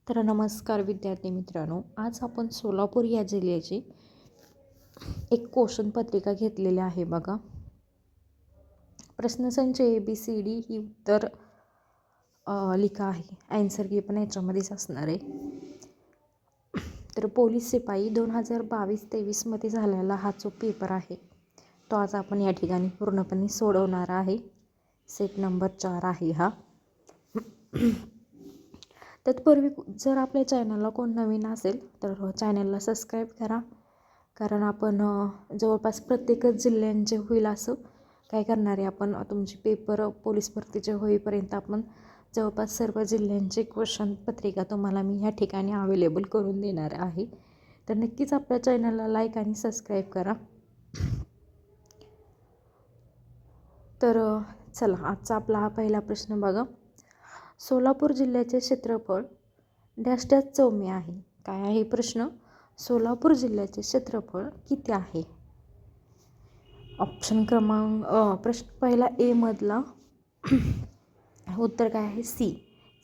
तर नमस्कार विद्यार्थी मित्रांनो, आज आपण सोलापूर या जिल्ह्याची एक क्वेश्चन पत्रिका घेतलेली आहे बघा. प्रश्नसंच ABCD ही उत्तर लिखा आहे. आन्सर की पण याच्यामध्येच असणार आहे. तर पोलीस शिपाई 2022-23 मध्ये झालेला हा जो पेपर आहे तो आज आपण या ठिकाणी पूर्णपणे सोडवणार आहे. सेट नंबर 4 आहे हा. तत्पूर्वी जर आपल्या चॅनलला कोण नवीन असेल तर चॅनलला सबस्क्राईब करा, कारण आपण जवळपास प्रत्येकच जिल्ह्यांचे होईल असं काय करणार आहे. आपण तुमची पेपर पोलीस भरतीचे होईपर्यंत आपण जवळपास सर्व जिल्ह्यांची क्वेश्चन पत्रिका तुम्हाला मी ह्या ठिकाणी अवेलेबल करून देणार आहे. तर नक्कीच आपल्या चॅनलला लाईक आणि सबस्क्राईब करा. तर चला, आजचा आपला हा पहिला प्रश्न बघा. सोलापूर जिल्ह्याचे क्षेत्रफळ डॅश डॅश चौमे आहे. काय आहे प्रश्न? सोलापूर जिल्ह्याचे क्षेत्रफळ किती आहे? ऑप्शन क्रमांक प्रश्न पहिला ए मधला उत्तर काय आहे? सी,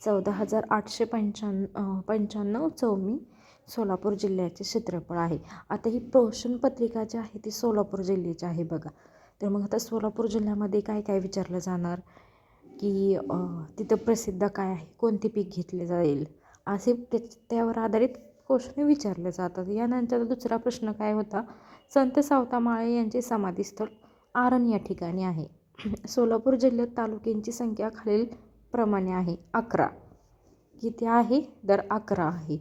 14,895 चौमी सोलापूर जिल्ह्याचे क्षेत्रफळ आहे. आता ही क्वेश्चन पत्रिका जी आहे ती सोलापूर जिल्ह्याची आहे बघा. तर मग आता सोलापूर जिल्ह्यामध्ये काय काय विचारलं जाणार की तिथं प्रसिद्ध काय आहे, कोणते पीक घेतले जाईल, असे त्यावर आधारित क्वेश्चन विचारले जातात. यानंतर दुसरा प्रश्न काय होता? संत सावता माळे यांचे समाधीस्थळ आरण या ठिकाणी आहे. सोलापूर जिल्ह्यात तालुक्यांची संख्या खालील प्रमाणे आहे. 11. किती आहे? तर 11 आहे.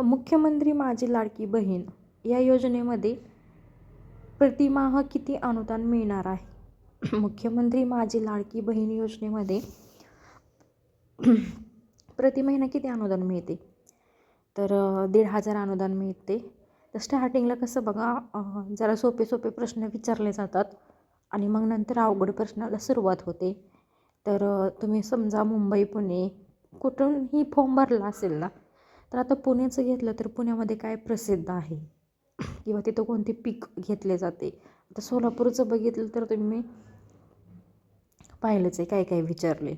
मुख्यमंत्री माझी लाडकी बहीण या योजनेमध्ये प्रतिमाह किती अनुदान मिळणार आहे? मुख्यमंत्री माझी लाडकी बहीण योजनेमध्ये प्रति महिना किती अनुदान मिळते? तर 1,500 अनुदान मिळते. तर स्टार्टिंगला कसं बघा, जरा सोपे सोपे प्रश्न विचारले जातात आणि मग नंतर अवघड प्रश्नाला सुरुवात होते. तर तुम्ही समजा मुंबई पुणे कुठूनही फॉर्म भरला असेल ना, तर आता पुण्याचं घेतलं तर पुण्यामध्ये काय प्रसिद्ध आहे किंवा तिथं कोणते पीक घेतले जाते. आता सोलापूरचं बघितलं तर तुम्ही पाहिलंच आहे काय काय विचारले.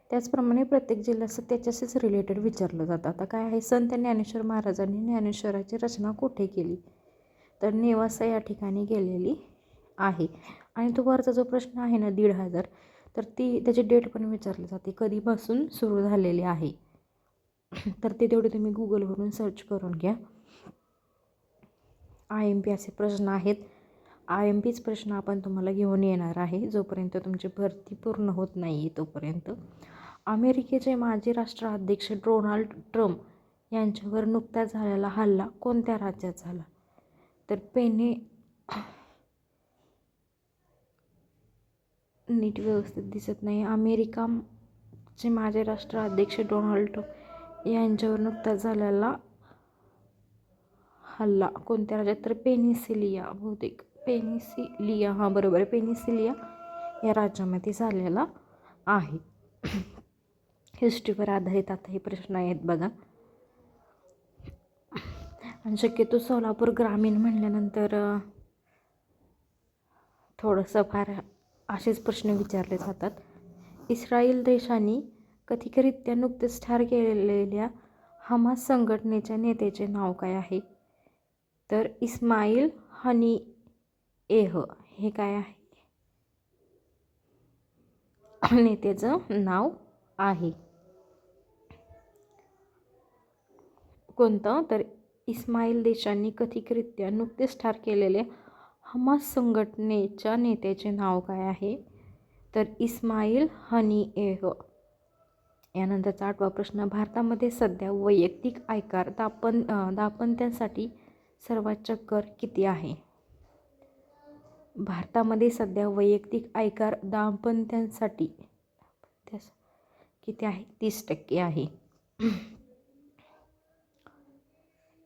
त्याचप्रमाणे प्रत्येक जिल्ह्याचं त्याच्याशीच रिलेटेड विचारलं जातं. आता काय आहे? संत ज्ञानेश्वर महाराजांनी ज्ञानेश्वराची रचना कुठे केली? तर नेवासा या ठिकाणी केलेली आहे. आणि तो वरचा जो प्रश्न आहे ना 1,500, तर त्याची डेट पण विचारली जाते, कधीपासून सुरू झालेली आहे. तर ते तेवढे तुम्ही गुगलवरून सर्च करून घ्या. IMP असे प्रश्न आहेत. IMPच प्रश्न आपण तुम्हाला घेऊन येणार आहे जोपर्यंत तुमची भरती पूर्ण होत नाही तोपर्यंत. अमेरिकेचे माजी राष्ट्राध्यक्ष डोनाल्ड ट्रम्प यांच्यावर नुकताच झालेला हल्ला कोणत्या राज्यात झाला? तर नीट व्यवस्थित दिसत नाही. अमेरिकाचे माजी राष्ट्राध्यक्ष डोनाल्ड ट्रम्प यांच्यावर नुकताच झालेला हल्ला कोणत्या राज्यात? तर पेनिसिलिया, बहुतेक पेनिसिलिया, हां बरोबर आहे, पेनिसिलिया या राज्यामध्ये झालेला आहे. हिस्ट्रीवर आधारित आता हे प्रश्न आहेत बघा. आणि शक्यतो सोलापूर ग्रामीण म्हणल्यानंतर थोडंसं फार असेच प्रश्न विचारले जातात. इस्रायल देशाने कथितरित्या नुकतेच ठार केलेल्या हमास संघटनेच्या नेत्याचे नाव काय आहे? तर इस्माईल हनियेह हे काय आहे? नेत्याचं नाव आहे. कोणतं? तर इस्माईल देशांनी कथितरित्या नुकतेच ठार केलेल्या हमास संघटनेच्या नेत्याचे नाव काय आहे? तर इस्माईल हनियेह. यानंतरचा 8वा प्रश्न. भारतामध्ये सध्या वैयक्तिक आयकर दाम्पत्यांसाठी सर्वोच्च कर किती आहे? भारतामध्ये सध्या वैयक्तिक आयकर दाम्पत्यांसाठी किती आहे? 30% आहे.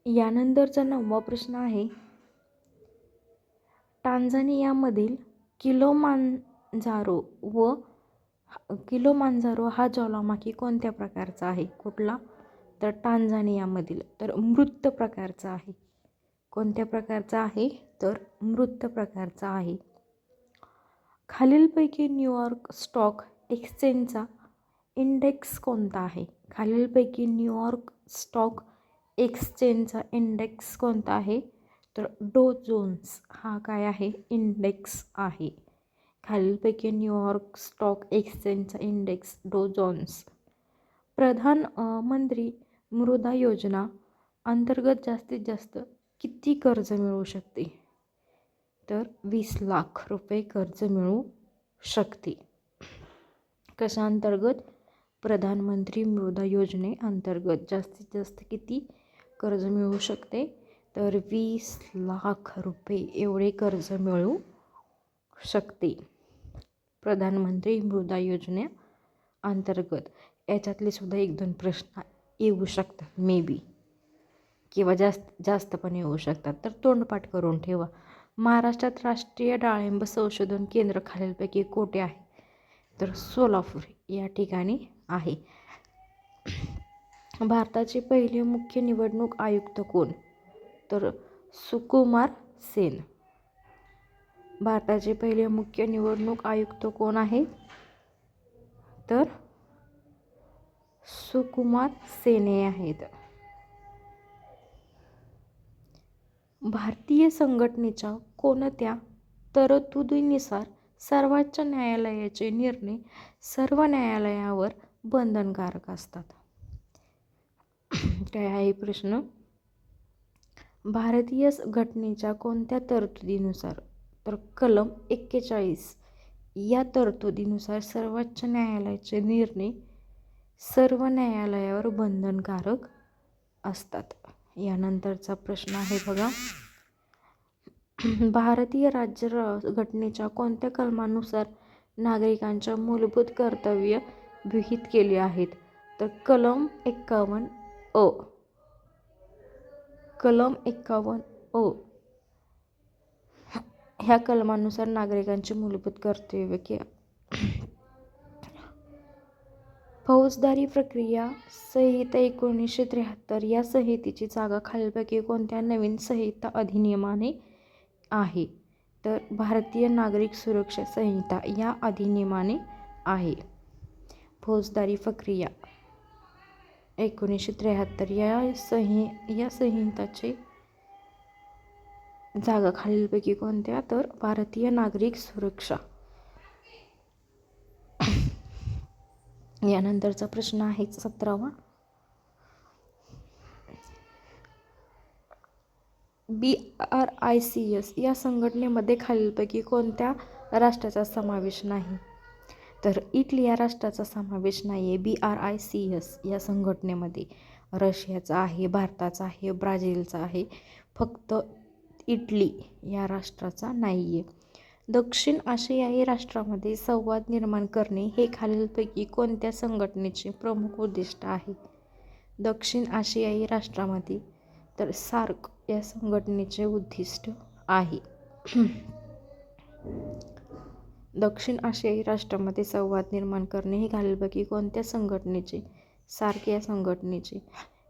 यानंतरचा 9वा प्रश्न आहे. टांझानियामधील किलोमांजारो हा ज्वालामुखी कोणत्या प्रकारचा आहे? कुठला? तर टांझानियामधील. तर मृत प्रकारचा आहे. कोणत्या प्रकारचा आहे? तर मृत प्रकारचा आहे. खालीलपैकी न्यूयॉर्क स्टॉक एक्सचेंजचा इंडेक्स कोणता आहे? खालीलपैकी न्यूयॉर्क स्टॉक एक्सचेंजचा इंडेक्स कोणता आहे? तर डो जोन्स हा काय आहे? इंडेक्स आहे. खालीलपैकी न्यूयॉर्क स्टॉक एक्सचेंजचा इंडेक्स डो जोन्स. प्रधानमंत्री मृदा योजना अंतर्गत जास्तीत जास्त किती कर्ज मिळू शकते? तर 20 लाख रुपये कर्ज मिळू शकते. कशा अंतर्गत? प्रधानमंत्री मृदा योजनेअंतर्गत जास्तीत जास्त किती कर्ज मिळू शकते? तर 20 लाख रुपये एवढे कर्ज मिळू शकते प्रधानमंत्री मृदा योजनेअंतर्गत. याच्यातले सुद्धा 1-2 प्रश्न येऊ शकतात मे बी, किंवा जास्त पण येऊ शकतात. तर तोंडपाठ करून ठेवा. महाराष्ट्रात राष्ट्रीय डाळिंब संशोधन केंद्र खालीलपैकी कोठे आहे? तर सोलापूर या ठिकाणी आहे. भारताचे पहिले मुख्य निवडणूक आयुक्त कोण? तर सुकुमार सेन. भारताचे पहिले मुख्य निवडणूक आयुक्त कोण आहे? तर सुकुमार सेन हे आहेत. भारतीय संघटनेच्या कोणत्या तरतुदीनुसार सर्वोच्च न्यायालयाचे निर्णय सर्व न्यायालयावर बंधनकारक असतात? काय आहे प्रश्न? भारतीय घटनेच्या कोणत्या तरतुदीनुसार? तर कलम 41 या तरतुदीनुसार सर्वोच्च न्यायालयाचे निर्णय सर्व न्यायालयावर बंधनकारक असतात. यानंतरचा प्रश्न आहे बघा. भारतीय राज्यघटनेच्या कोणत्या कलमानुसार नागरिकांच्या मूलभूत कर्तव्य विहित केली आहेत? तर कलम 51 अ. कलम 51 अ ह्या कलमानुसार नागरिकांची मूलभूत कर्तव्य फौजदारी प्रक्रिया संहिता 1973 या संहितेची जागा खालीलपैकी कोणत्या नवीन संहिता अधिनियमाने आहे? तर भारतीय नागरिक सुरक्षा संहिता या अधिनियमाने आहे. फौजदारी प्रक्रिया 1973 या संहिताची जागा खालीलपैकी कोणत्या? तर भारतीय नागरिक सुरक्षा. यानंतरचा प्रश्न आहे 17वा. BRICS या संघटनेमध्ये खालीलपैकी कोणत्या राष्ट्राचा समावेश नाही? तर इटली या राष्ट्राचा समावेश नाही आहे BRICS या संघटनेमध्ये. रशियाचा आहे, भारताचा आहे, ब्राझीलचा आहे, फक्त इटली या राष्ट्राचा नाही आहे. दक्षिण आशियाई राष्ट्रांमध्ये संवाद निर्माण करणे हे खालीलपैकी कोणत्या संघटनेचे प्रमुख उद्दिष्ट आहे? दक्षिण आशियाई राष्ट्रांमध्ये तर सार्क या संघटनेचे उद्दिष्ट आहे. दक्षिण आशियाई राष्ट्रांमध्ये संवाद निर्माण करणे हे खालीलपैकी कोणत्या संघटनेचे? सार्क या संघटनेचे.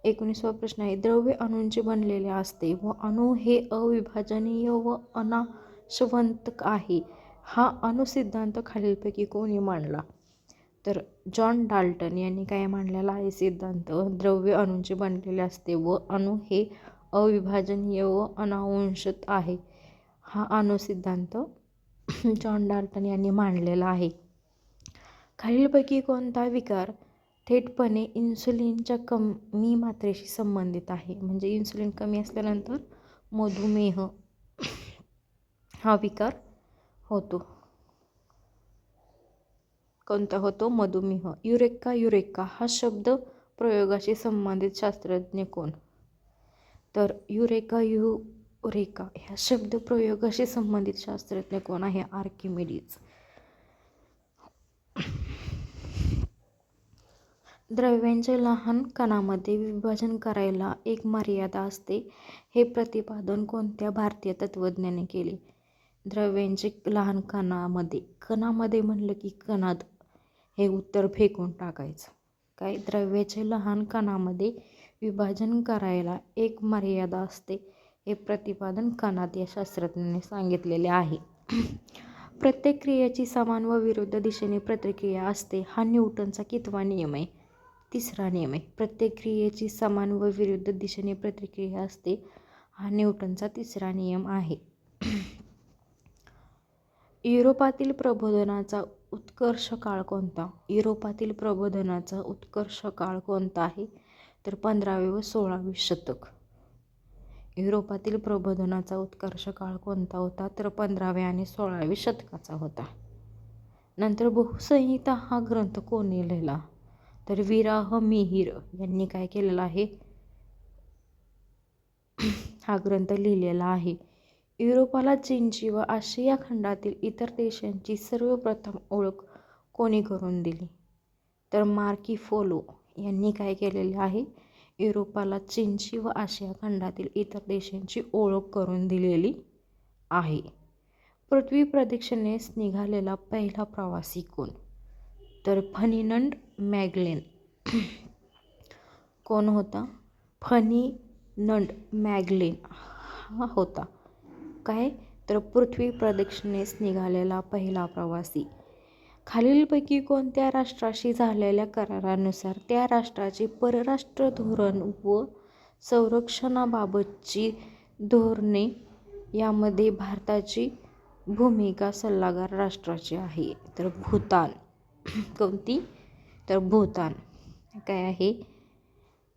19वा प्रश्न आहे. द्रव्य अणूंचे बनलेले असते व अणू हे अविभाजनीय व अनाशवंत आहे. हा अणुसिद्धांत खालीलपैकी कोणी मांडला? तर जॉन डाल्टन यांनी काय मांडलेला आहे सिद्धांत? द्रव्य अणूंचे बनलेले असते व अणू हे अविभाजनीय व अनावंशिक आहे. हा अणुसिद्धांत जॉन डाल्टन यांनी मांडलेला आहे. खालीलपैकी कोणता विकार थेटपणे इन्सुलिनच्या कमी मात्रेशी संबंधित आहे? म्हणजे इन्सुलिन कमी असल्यानंतर मधुमेह हा विकार होतो. कोणता होतो? मधुमेह. युरेका हा शब्द प्रयोगाशी संबंधित शास्त्रज्ञ कोण? तर युरेका ह्या शब्द प्रयोगाशी संबंधित शास्त्रज्ञ कोण आहे? आर्किमिडीज. द्रव्यांचे लहान कणांमध्ये विभाजन करायला एक मर्यादा असते हे प्रतिपादन कोणत्या भारतीय तत्त्वज्ञाने केले? द्रव्यांचे लहान कणामध्ये म्हणलं की कणात हे उत्तर फेकून टाकायचं. काय? द्रव्याचे लहान कणांमध्ये विभाजन करायला एक मर्यादा असते हे प्रतिपादन कणाद या शास्त्रज्ञाने सांगितलेले आहे. प्रत्येक क्रियेची समान व विरुद्ध दिशेने प्रतिक्रिया असते हा न्यूटनचा कितवा नियम आहे? तिसरा नियम आहे. प्रत्येक क्रियेची समान व विरुद्ध दिशेने प्रतिक्रिया असते. हा न्यूटनचा तिसरा नियम आहे. युरोपातील प्रबोधनाचा उत्कर्ष काळ कोणता? युरोपातील प्रबोधनाचा उत्कर्ष काळ कोणता आहे? तर 15वे व 16वे शतक. युरोपातील प्रबोधनाचा उत्कर्ष काळ कोणता होता? तर 15व्या आणि 16व्या शतकाचा होता. नंतर बहुसंहिता हा ग्रंथ कोणी लिहिला? तर विराह मिहिर यांनी काय केलेला आहे? हा ग्रंथ लिहिलेला आहे. युरोपाला चीनची व आशिया खंडातील इतर देशांची सर्वप्रथम ओळख कोणी करून दिली? तर मार्की फोलो यांनी काय केलेले आहे? युरोपाला चीनची व आशिया खंडातील इतर देशांची ओळख करून दिलेली आहे. पृथ्वी प्रदक्षिणेस निघालेला पहिला प्रवासी कोण? तर फर्डिनांड मॅगेलन. कोण होता? फर्डिनांड मॅगेलन हा होता काय? तर पृथ्वी प्रदक्षिणेस निघालेला पहिला प्रवासी. खालीलपैकी कोणत्या राष्ट्राशी झालेल्या करारानुसार त्या राष्ट्राचे परराष्ट्र धोरण व संरक्षणाबाबतची धोरणे यामध्ये भारताची भूमिका सल्लागार राष्ट्राची आहे? तर भूतान. कोणती? तर भूतान. काय आहे?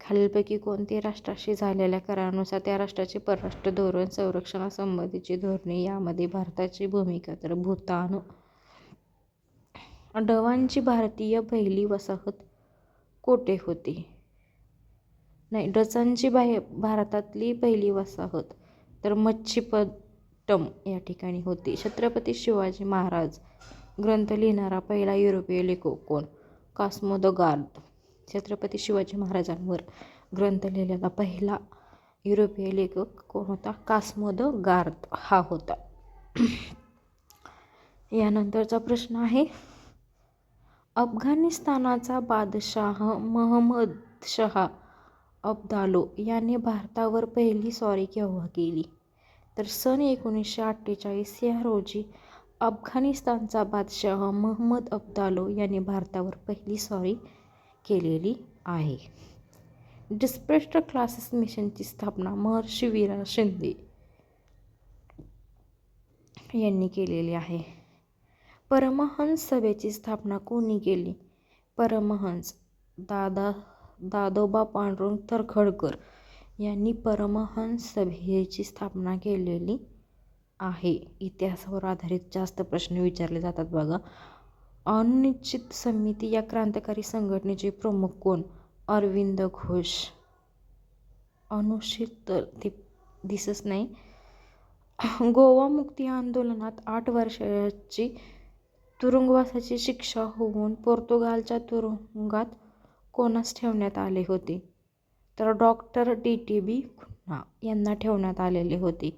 खालीलपैकी कोणत्या राष्ट्राशी झालेल्या करारानुसार त्या राष्ट्राचे परराष्ट्र धोरण संरक्षणासंबंधीची धोरणे यामध्ये भारताची भूमिका? तर भूतान. डचांची भारतीय पहिली वसाहत कोठे होती? नाही, डचांची भारतातली पहिली वसाहत तर मच्छलीपट्टम या ठिकाणी होती. छत्रपती शिवाजी महाराज ग्रंथ लिहिणारा पहिला युरोपीय लेखक कोण? Cosmo the guard. Chhatrapati Shivaji महाराजांवर ग्रंथ लिहिलेला पहिला युरोपीय लेखक कोण होता? कॉस्मो द गार्द हा होता. यानंतरचा प्रश्न आहे, अफगाणिस्तानाचा बादशाह महमद शहा अब्दालो याने भारतावर पहिली स्वारी केव्हा केली? तर सन 1948 या रोजी अफगाणिस्तानचा बादशाह महमद अब्दालो याने भारतावर पहिली स्वारी केलेली आहे. डिस्प्रेस्ड क्लासेस मिशनची स्थापना महर्षी विरा शिंदे यांनी केलेली आहे. परमहंस सभेची स्थापना कोणी केली? परमहंस दादोबा पांडुरंग तर्खडकर यांनी परमहंस सभेची स्थापना केलेली आहे. इतिहासावर आधारित जास्त प्रश्न विचारले जातात बघा. अणुनिश्चित समिती या क्रांतिकारी संघटनेचे प्रमुख कोण? अरविंद घोष. अनुचित ते दिसत नाही. गोवा मुक्ती आंदोलनात 8 वर्षाची तुरुंगवासाची शिक्षा होऊन पोर्तुगालच्या तुरुंगात कोणास ठेवण्यात आले होते? तर डॉक्टर DTB खुन्ना यांना ठेवण्यात आलेले होते.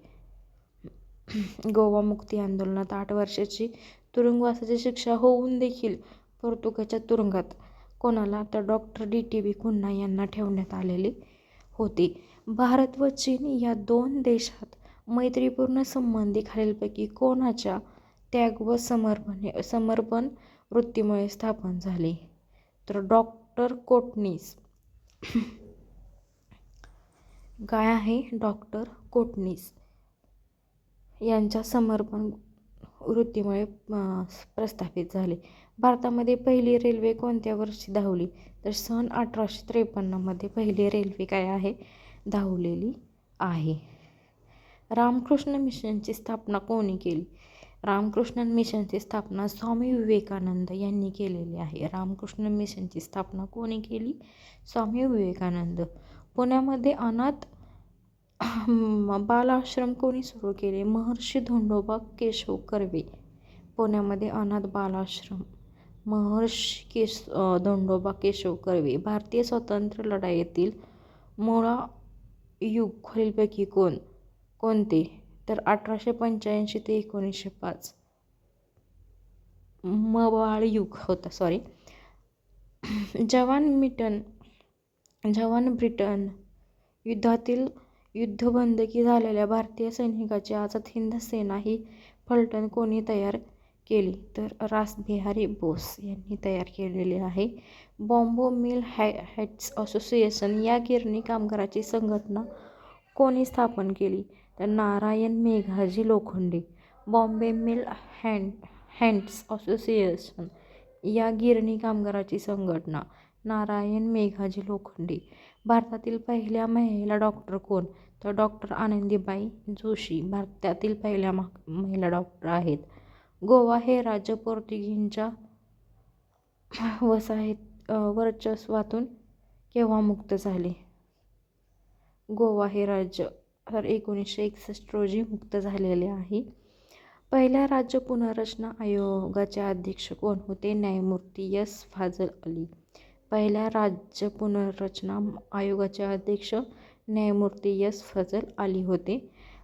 गोवा मुक्ती आंदोलनात 8 वर्षाची तुरुंगवासाची शिक्षा होऊन देखील पोर्तुगालच्या तुरुंगात कोणाला? तर डॉक्टर DTB खुन्ना यांना ठेवण्यात आलेले होते. भारत व चीन या 2 देशात मैत्रीपूर्ण संबंधी खालीलपैकी कोणाच्या त्याग व समर्पण वृत्तीमुळे स्थापन झाले? तर डॉक्टर कोटणीस. काय आहे? डॉक्टर कोटणीस यांच्या समर्पण वृत्तीमुळे प्रस्थापित झाले. भारतामध्ये पहिली रेल्वे कोणत्या वर्षी धावली? तर सन 1853 मध्ये पहिली रेल्वे काय आहे? धावलेली आहे. रामकृष्ण मिशनची स्थापना कोणी केली? रामकृष्ण मिशनची स्थापना स्वामी विवेकानंद यांनी केलेली आहे. रामकृष्ण मिशनची स्थापना कोणी केली? स्वामी विवेकानंद. पुण्यामध्ये अनाथ बालआश्रम कोणी सुरू केले? महर्षी धोंडोबा केशव कर्वे. पुण्यामध्ये अनाथ बालआश्रम महर्षी धोंडोबा केशव कर्वे. भारतीय स्वातंत्र्य लढाईतील मुळा युग खालीलपैकी कोणते? तर 1885 ते 1905 मवाळ युग होता. जवान ब्रिटन युद्धातील युद्धबंदकी झालेल्या भारतीय सैनिकांची आझाद हिंद सेना ही फलटण कोणी तयार केली तर रासबिहारी बोस यांनी तयार केलेली आहे. बॉम्बे मिल हेड्स असोसिएशन या गिरणी कामगाराची संघटना कोणी स्थापन केली तर Narayan Meghaji Lokhande. Bombay mill hands association या गिरणी कामगाराची संघटना नारायण मेघाजी लोखंडे. भारतातील पहिल्या महिला डॉक्टर कोण तर डॉक्टर आनंदीबाई जोशी भारतातील पहिल्या महिला डॉक्टर आहेत. गोवा हे राज्य पोर्तुगीजांच्या वर्चस्वातून केव्हा मुक्त झाले? गोवा हे राज्य 1961 रोजी मुक्त झालेले आहे. पहिल्या राज्य पुनर्रचना आयोगाचे अध्यक्ष कोण होते? न्यायमूर्ती एस फाजल अली. पहिल्या राज्य पुनर्रचना आयोगाचे अध्यक्ष न्यायमूर्ती एस फजल अली होते.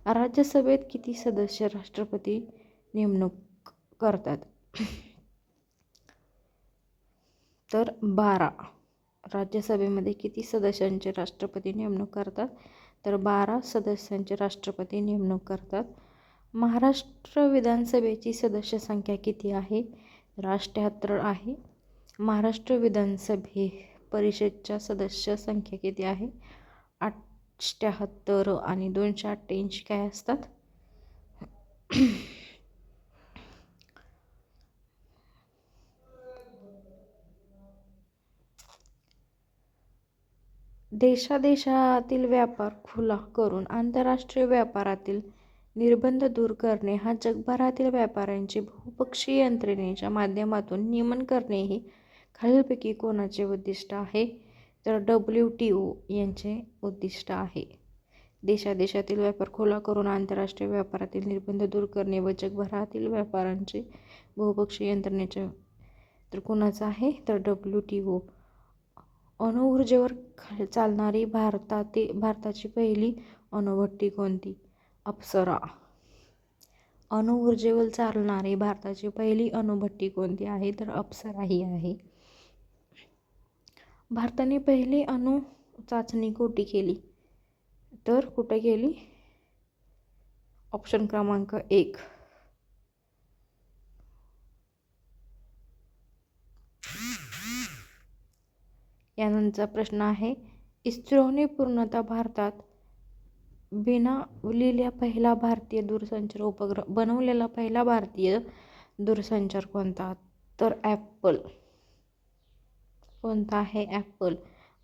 राज्यसभेत किती सदस्य राष्ट्रपती नेमणूक करतात तर 12. राज्यसभेमध्ये किती सदस्यांचे राष्ट्रपती नेमणूक करतात तर 12 सदस्यांचे राष्ट्रपती नेमणूक करतात. महाराष्ट्र विधानसभेची सदस्य संख्या किती आहे तर 78 आहे. महाराष्ट्र विधानसभे परिषदच्या सदस्य संख्या किती आहे 78 आणि 288 काय असतात? देशादेशातील व्यापार खुला करून आंतरराष्ट्रीय व्यापारातील निर्बंध दूर करणे हा जगभरातील व्यापाऱ्यांचे बहुपक्षीय यंत्रणेच्या माध्यमातून नियमन करणे हे खालीलपैकी कोणाचे उद्दिष्ट आहे तर WTO यांचे उद्दिष्ट आहे. देशादेशातील व्यापार खुला करून आंतरराष्ट्रीय व्यापारातील निर्बंध दूर करणे व जगभरातील व्यापाऱ्यांचे बहुपक्षीय यंत्रणेच्या तर कोणाचं आहे तर WTO. अणुऊर्जेवर चालणारी भारताची पहिली अणुभट्टी कोणती? अप्सरा. अणुऊर्जेवर चालणारी भारताची पहिली अणुभट्टी कोणती आहे तर अप्सरा ही आहे. भारताने पहिली अणु चाचणी कुठे केली तर कुठे केली? ऑप्शन क्रमांक 1 यानंतरचा प्रश्न आहे इस्रोने पूर्णतः भारतात बनवलेला पहिला भारतीय दूरसंचार कोणता तर ॲपल. कोणता आहे? ॲपल.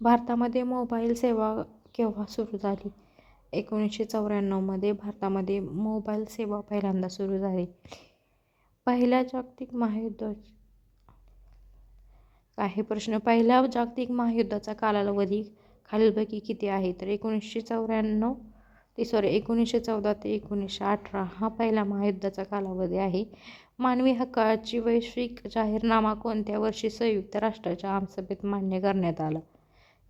भारतामध्ये मोबाईल सेवा केव्हा सुरू झाली? 1994 मध्ये भारतामध्ये मोबाईल सेवा पहिल्यांदा सुरू झाली. पहिल्या जागतिक महायुद्धाचा काही प्रश्न. पहिल्या जागतिक महायुद्धाचा कालावधी खालीलपैकी किती आहे तर 1914 ते 1918 हा पहिला महायुद्धाचा कालावधी आहे. मानवी हक्काची वैश्विक जाहीरनामा कोणत्या वर्षी संयुक्त राष्ट्राच्या आमसभेत मान्य करण्यात आला?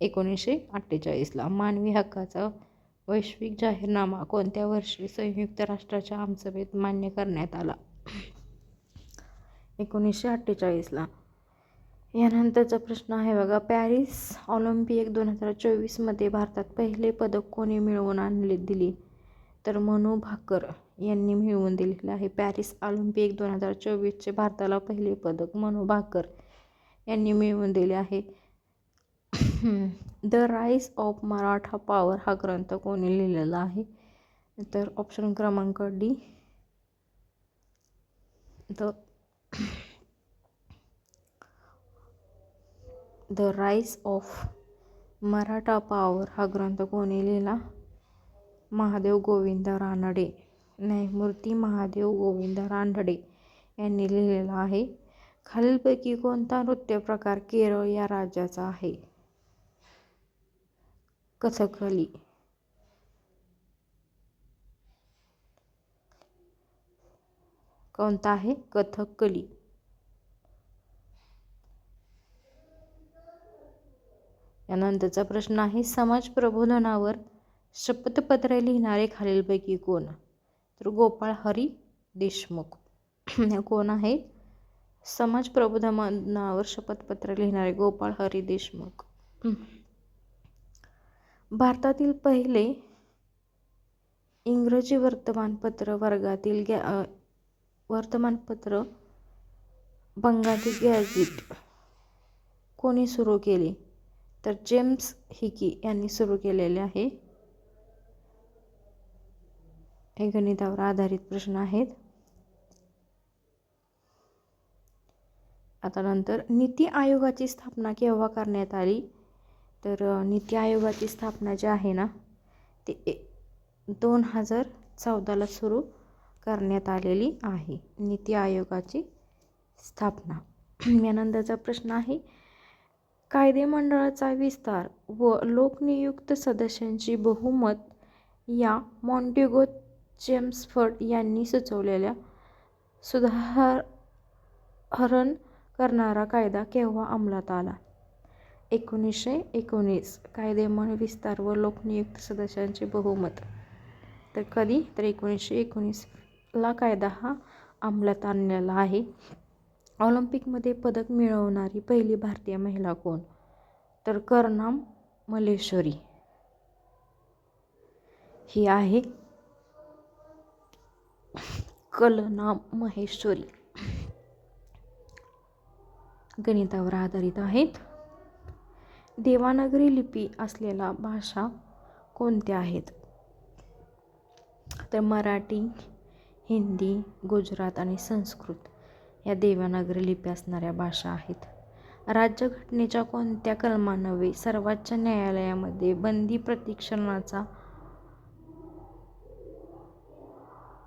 1948 मानवी हक्काचा वैश्विक जाहीरनामा कोणत्या वर्षी संयुक्त राष्ट्राच्या आमसभेत मान्य करण्यात आला? 1948 यानंतरचा प्रश्न आहे बघा पॅरिस ऑलिम्पिक 2024 मध्ये भारतात पहिले पदक कोणी मिळवून दिले तर मनू भाकर यांनी मिळवून दिलेले आहे. पॅरिस ऑलिम्पिक 2024चे भारताला पहिले पदक मनू भाकर यांनी मिळवून दिले आहे. The rise of Maratha power हा ग्रंथ कोणी लिहिलेला आहे तर ऑप्शन क्रमांक D the rise of Maratha power हा ग्रंथ कोणी लिहिला? महादेव गोविंद रानडे. न्यायमूर्ती महादेव गोविंद रानडे यांनी लिहिलेला आहे. खालीलपैकी कोणता नृत्य प्रकार केरळ या राज्याचा आहे? कथकली. कोणता आहे? कथकली. यानंतरचा प्रश्न आहे समाज प्रबोधनावर शपथपत्र लिहिणारे खालीलपैकी कोण तर गोपाळ हरी देशमुख. कोण आहे? समाज प्रबोधनावर शपथपत्र लिहिणारे गोपाळ हरी देशमुख. भारतातील पहिले इंग्रजी वर्तमानपत्र बंगाली गॅझेट कोणी सुरू केले? तर जेम्स हिकी यांनी सुरू केलेले आहे. हे गणितावर आधारित प्रश्न आहेत. आता नंतर नीती आयोगाची स्थापना केव्हा करण्यात आली? तर नीती आयोगाची स्थापना जी आहे ना ती 2014ला सुरू करण्यात आलेली आहे. नीती आयोगाची स्थापना. यानंतरचा प्रश्न आहे कायदेमंडळाचा विस्तार व लोकनियुक्त सदस्यांची बहुमत या मॉन्टेगो चेम्सफर्ड यांनी सुचवलेल्या सुधारण करणारा कायदा केव्हा अंमलात आला? 1919. कायदेमंडळ विस्तार व लोकनियुक्त सदस्यांचे बहुमत. तर कधी? तर 1919ला कायदा हा अंमलात आणलेला आहे. ऑलिम्पिकमध्ये पदक मिळवणारी पहिली भारतीय महिला कोण? तर करनाम मल्लेश्वरी ही आहे. कलनाम महेश्वरी. गणितावर आधारित आहेत. देवनागरी लिपी असलेल्या भाषा कोणत्या आहेत? तर मराठी, हिंदी, गुजरात आणि संस्कृत या देवनागरी लिपी असणाऱ्या भाषा आहेत. राज्यघटनेच्या कोणत्या कलमान्वये सर्वोच्च न्यायालयामध्ये बंदी प्रतिक्षणाचा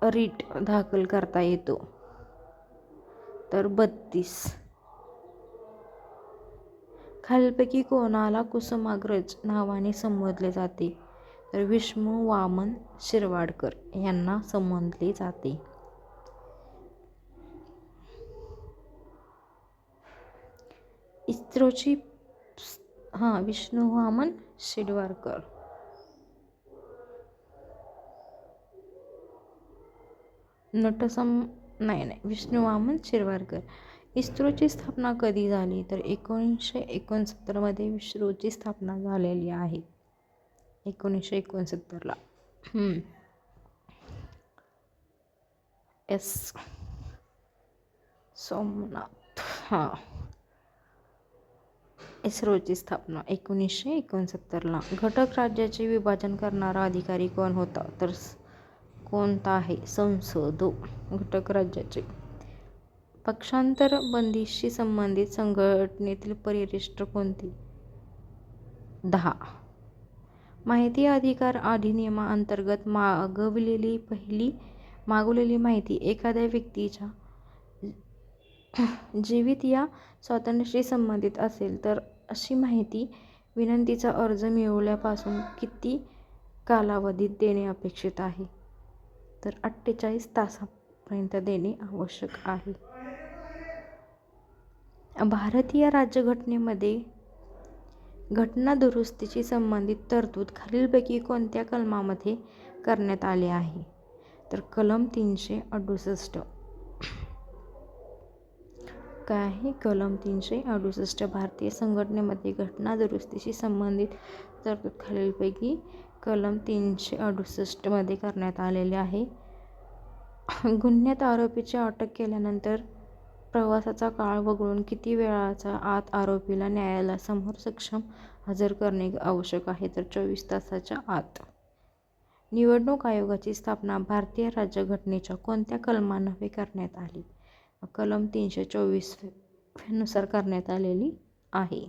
रिट दाखल करता येतो? तर 32. खालीलपैकी कोणाला कुसुमाग्रज नावाने संबोधले जाते? तर विष्णू वामन शिरवाडकर यांना संबोधले जाते. इस्रोची विष्णू वामन शिरवाडकर. विष्णू वामन शिरवाडकर. इस्रोची स्थापना कधी झाली? तर 1969मध्ये इस्रोची स्थापना झालेली आहे. 1969ला. एस सोमनाथ. इस्रोची स्थापना 1969ला. घटक राज्याचे विभाजन करणारा अधिकारी कोण होता? तर कोणता आहे? संसद. घटक राज्याचे. पक्षांतर बंदीशी संबंधित संघटनेतील परिशिष्ट कोणती? 10. माहिती अधिकार अधिनियमाअंतर्गत मागवलेली माहिती एखाद्या व्यक्तीच्या जीवित या स्वातंत्र्याशी संबंधित असेल तर अशी माहिती विनंतीचा अर्ज मिळाल्यापासून किती कालावधीत देणे अपेक्षित आहे? तर 48 तासांपर्यंत देणे आवश्यक आहे. भारतीय राज्यघटनेमध्ये घटना दुरुस्तीशी संबंधित तरतूद खालीलपैकी कोणत्या कलमामध्ये करण्यात आली आहे? तर कलम 368. काय आहे? कलम 368. भारतीय संघटनेमध्ये घटना दुरुस्तीशी संबंधित तरतूद खालीलपैकी कलम 368 मध्ये करण्यात आलेले आहे. गुन्ह्यात आरोपीची अटक केल्यानंतर प्रवासाचा काळ वगळून किती वेळाच्या आत आरोपीला न्यायालयासमोर सक्षम हजर करणे आवश्यक आहे? तर 24 तासाच्या आत. निवडणूक आयोगाची स्थापना भारतीय राज्यघटनेच्या कोणत्या कलमान्वये करण्यात आली? कलम 324 नुसार करण्यात आलेली आहे.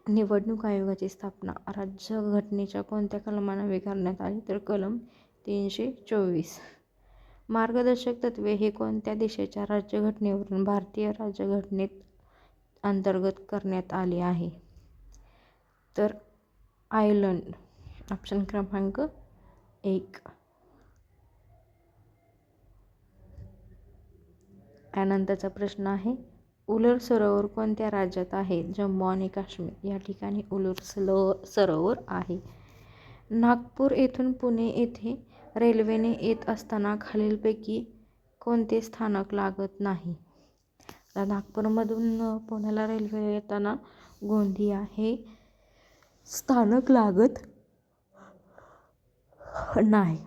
निवडणूक आयोगाची स्थापना राज्यघटनेच्या कोणत्या कलमान्वये करण्यात आली? तर कलम 324. मार्गदर्शक तत्त्वे हे कोणत्या देशाच्या राज्यघटनेवरून भारतीय राज्यघटनेत अंतर्गत करण्यात आले आहे? तर आयर्लंड. ऑप्शन क्रमांक 1. यानंतरचा प्रश्न आहे उलर सरोवर कोणत्या राज्यात आहे? जम्मू आणि काश्मीर या ठिकाणी उलर सरोवर आहे. नागपूर येथून पुणे येथे रेल्वेने येत असताना खालीलपैकी कोणते स्थानक लागत नाही? तर नागपूरमधून पुण्याला रेल्वे येताना गोंदिया हे स्थानक लागत नाही.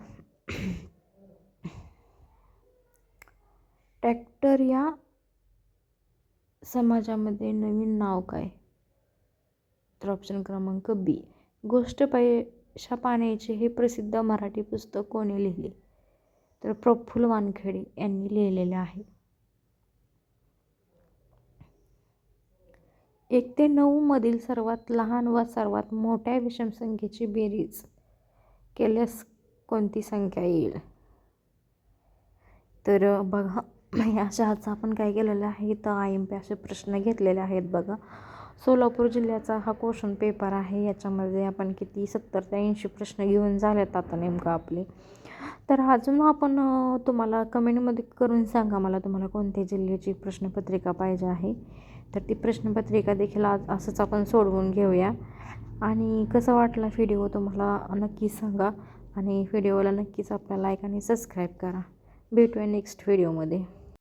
ट्रॅक्टर या समाजामध्ये नवीन नाव काय? तर ऑप्शन क्रमांक बी, गोष्ट पैशा पाण्याचे हे प्रसिद्ध मराठी पुस्तक कोणी लिहिले? तर प्रफुल्ल वानखेडे यांनी लिहिलेले आहे. 1 ते 9 मधील सर्वात लहान व सर्वात मोठ्या विषम संख्येची बेरीज केल्यास कोणती संख्या येईल? तर बघा, अशा आपण काय केलेलं आहे, तर IMP असे प्रश्न घेतलेले आहेत बघा. सोलापूर जिल्ह्याचा हा क्वेश्चन पेपर आहे. याच्यामध्ये आपण किती 70 ते 80 प्रश्न घेऊन झालेत आता नेमकं आपले. तर अजून आपण तुम्हाला कमेंटमध्ये करून सांगा मला तुम्हाला कोणत्या जिल्ह्याची प्रश्नपत्रिका पाहिजे आहे. तर ती प्रश्नपत्रिका देखील आज असंच आपण सोडवून घेऊया. आणि कसा वाटला व्हिडिओ तुम्हाला नक्कीच सांगा. आणि व्हिडिओला नक्कीच आपला लाईक आणि सबस्क्राईब करा. भेटूया नेक्स्ट व्हिडिओमध्ये.